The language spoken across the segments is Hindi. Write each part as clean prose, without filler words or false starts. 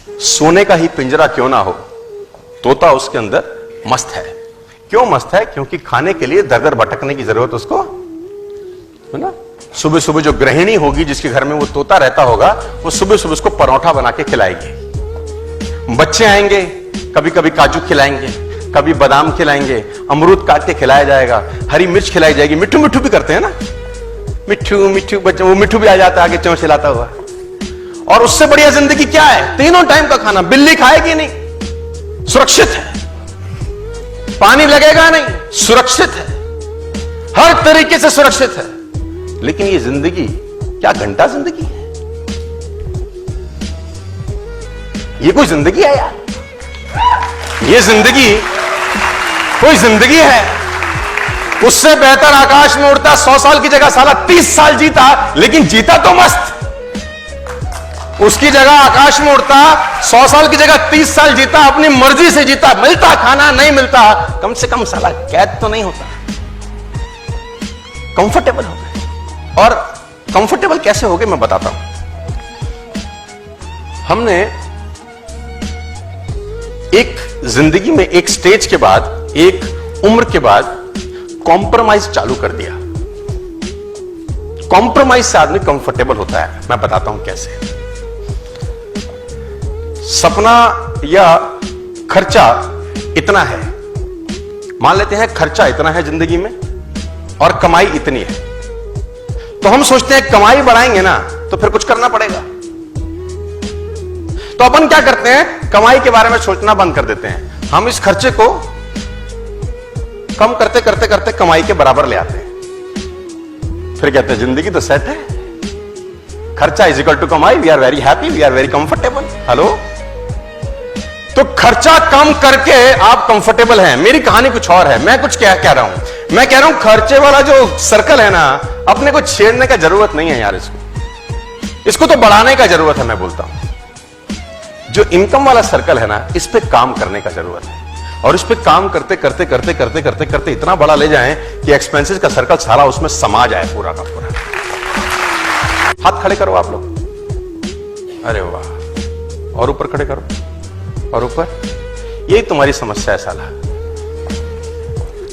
सोने का ही पिंजरा क्यों ना हो, तोता उसके अंदर मस्त है। क्यों मस्त है? क्योंकि खाने के लिए दर दर भटकने की जरूरत उसको है ना। सुबह सुबह जो गृहिणी होगी जिसके घर में वो तोता रहता होगा, वो सुबह सुबह उसको परोठा बना के खिलाएगी। बच्चे आएंगे, कभी कभी काजू खिलाएंगे, कभी बादाम खिलाएंगे, अमरूद काट के खिलाया जाएगा, हरी मिर्च खिलाई जाएगी। मिट्ठू मिट्ठू भी करते हैं ना, मिट्ठू मिट्ठू बच्चे, वो मिट्ठू भी आ जाता है आगे चोंच हिलाता हुआ। और उससे बढ़िया जिंदगी क्या है? तीनों टाइम का खाना। बिल्ली खाएगी नहीं, सुरक्षित है। पानी लगेगा नहीं, सुरक्षित है, हर तरीके से सुरक्षित है। लेकिन ये जिंदगी क्या घंटा जिंदगी है? ये कोई जिंदगी है यार? ये जिंदगी कोई जिंदगी है? उससे बेहतर आकाश में उड़ता 100 साल की जगह साला 30 साल जीता, लेकिन जीता तो मस्त। उसकी जगह आकाश में उड़ता 100 साल की जगह 30 साल जीता, अपनी मर्जी से जीता। मिलता खाना, नहीं मिलता, कम से कम साला कैद तो नहीं होता, कंफर्टेबल हो गए। और कंफर्टेबल कैसे हो गए मैं बताता हूं। हमने एक जिंदगी में एक स्टेज के बाद, एक उम्र के बाद कॉम्प्रोमाइज चालू कर दिया। कॉम्प्रोमाइज से आदमी कंफर्टेबल होता है। मैं बताता हूं कैसे। सपना या खर्चा इतना है, मान लेते हैं खर्चा इतना है जिंदगी में और कमाई इतनी है, तो हम सोचते हैं कमाई बढ़ाएंगे ना तो फिर कुछ करना पड़ेगा। तो अपन क्या करते हैं? कमाई के बारे में सोचना बंद कर देते हैं। हम इस खर्चे को कम करते करते करते कमाई के बराबर ले आते हैं। फिर कहते हैं जिंदगी तो सेट है, खर्चा इज इक्वल टू कमाई, we are very happy, we are very comfortable. Hello, तो खर्चा कम करके आप कंफर्टेबल हैं। मेरी कहानी कुछ और है। मैं कुछ क्या कह रहा हूं? मैं कह रहा हूं खर्चे वाला जो सर्कल है ना, अपने को छेड़ने का जरूरत नहीं है यार। इसको तो बढ़ाने का जरूरत है। मैं बोलता हूं जो इनकम वाला सर्कल है ना, इस पे काम करने का जरूरत है। और इस पे काम करते करते करते करते करते करते इतना बड़ा ले जाएं कि एक्सपेंसेस का सर्कल सारा उसमें समा जाए, पूरा का पूरा। हाथ खड़े करो आप लोग। अरे वाह, और ऊपर खड़े करो, और ऊपर। यही तुम्हारी समस्या है साला।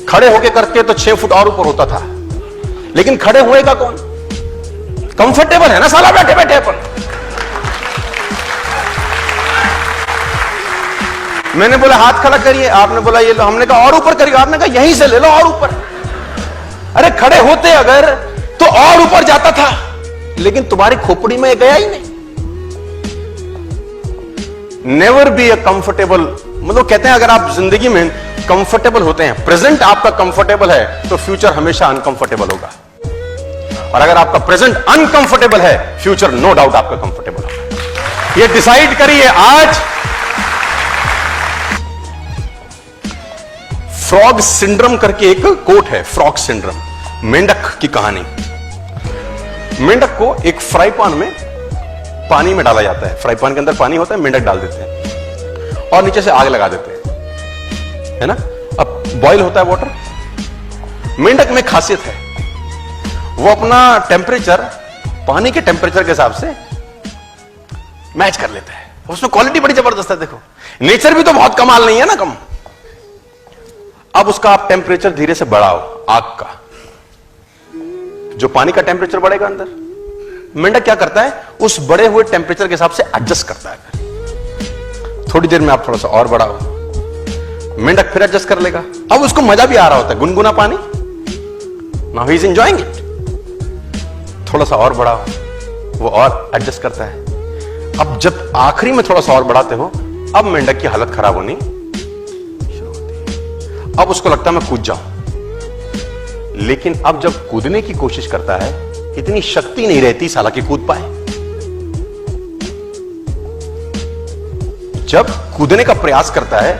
खड़े होके करके तो 6 फुट और ऊपर होता था, लेकिन खड़े होएगा कौन? कंफर्टेबल है ना साला बैठे बैठे अपन। मैंने बोला हाथ खड़ा करिए, आपने बोला ये लो। हमने कहा और ऊपर करिए, आपने कहा यहीं से ले लो और ऊपर। अरे खड़े होते अगर तो और ऊपर जाता था, लेकिन तुम्हारी खोपड़ी में गया ही नहीं। नेवर बी अ कंफर्टेबल, मतलब कहते हैं अगर आप जिंदगी में कंफर्टेबल होते हैं, प्रेजेंट आपका कंफर्टेबल है, तो फ्यूचर हमेशा अनकंफर्टेबल होगा। और अगर आपका प्रेजेंट अनकंफर्टेबल है, फ्यूचर नो डाउट आपका कंफर्टेबल होगा। ये डिसाइड करिए आज। फ्रॉग सिंड्रोम करके एक कोट है, फ्रॉग सिंड्रोम, मेंढक की कहानी। मेंढक को एक फ्राई पैन में पानी में डाला जाता है। फ्राई पैन के अंदर पानी होता है, मेंढक डाल देते हैं और नीचे से आग लगा देते हैं, है ना। अब बॉईल होता है वाटर। मेंढक में खासियत है, वो अपना टेम्परेचर पानी के टेम्परेचर के हिसाब से मैच कर लेता है। उसमें क्वालिटी बड़ी जबरदस्त है। देखो, नेचर भी तो बहुत कमाल नहीं है ना, कम। अब उसका आप टेम्परेचर धीरे से बढ़ाओ, आग का। जो पानी का टेम्परेचर बढ़ेगा अंदर, मेंढक क्या करता है? उस बढ़े हुए टेम्परेचर के हिसाब से एडजस्ट करता है। थोड़ी देर में आप थोड़ा सा और बढ़ाओ, मेंढक फिर एडजस्ट कर लेगा। अब उसको मजा भी आ रहा होता है, गुनगुना पानी। Now he is enjoying it. थोड़ा सा और बढ़ाओ, वो और एडजस्ट करता है। अब जब आखिरी में थोड़ा सा और बढ़ाते हो, अब मेंढक की हालत खराब होनी शुरू होती है। अब उसको लगता है मैं कूद जाऊं, लेकिन अब जब कूदने की कोशिश करता है, इतनी शक्ति नहीं रहती साला कि कूद पाए। जब कूदने का प्रयास करता है,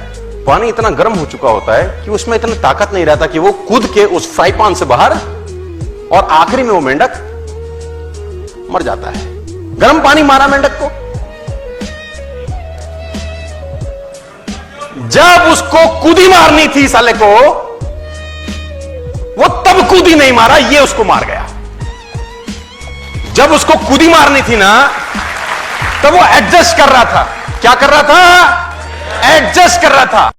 पानी इतना गर्म हो चुका होता है कि उसमें इतना ताकत नहीं रहता कि वो कूद के उस फ्राई पैन से बाहर, और आखिरी में वो मेंढक मर जाता है। गर्म पानी मारा मेंढक को। जब उसको कूदी मारनी थी साले को, वो तब कूदी नहीं मारा, ये उसको मार गया। जब उसको कूदी मारनी थी ना, तब वो एडजस्ट कर रहा था। क्या क्या कर रहा था? एडजस्ट कर रहा था।